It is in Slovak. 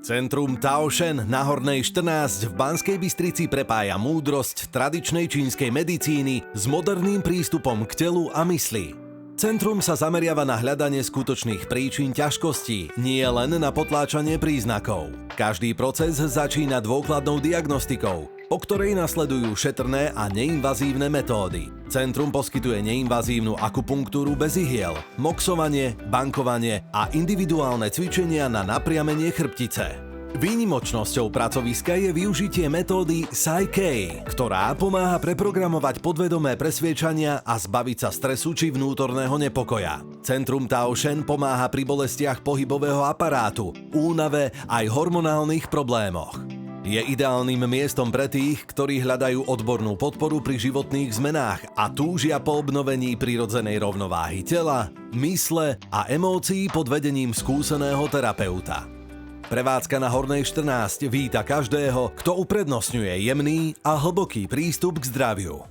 Centrum Tao Shen na Hornej 14 v Banskej Bystrici prepája múdrosť tradičnej čínskej medicíny s moderným prístupom k telu a mysli. Centrum sa zameriava na hľadanie skutočných príčin ťažkostí, nie len na potláčanie príznakov. Každý proces začína dôkladnou diagnostikou, po ktorej nasledujú šetrné a neinvazívne metódy. Centrum poskytuje neinvazívnu akupunktúru bez ihiel, moxovanie, bankovanie a individuálne cvičenia na napriamenie chrbtice. Výnimočnosťou pracoviska je využitie metódy Psy-K, ktorá pomáha preprogramovať podvedomé presviečania a zbaviť sa stresu či vnútorného nepokoja. Centrum Tao Shen pomáha pri bolestiach pohybového aparátu, únave aj hormonálnych problémoch. Je ideálnym miestom pre tých, ktorí hľadajú odbornú podporu pri životných zmenách a túžia po obnovení prirodzenej rovnováhy tela, mysle a emócií pod vedením skúseného terapeuta. Prevádzka na Hornej 14 víta každého, kto uprednostňuje jemný a hlboký prístup k zdraviu.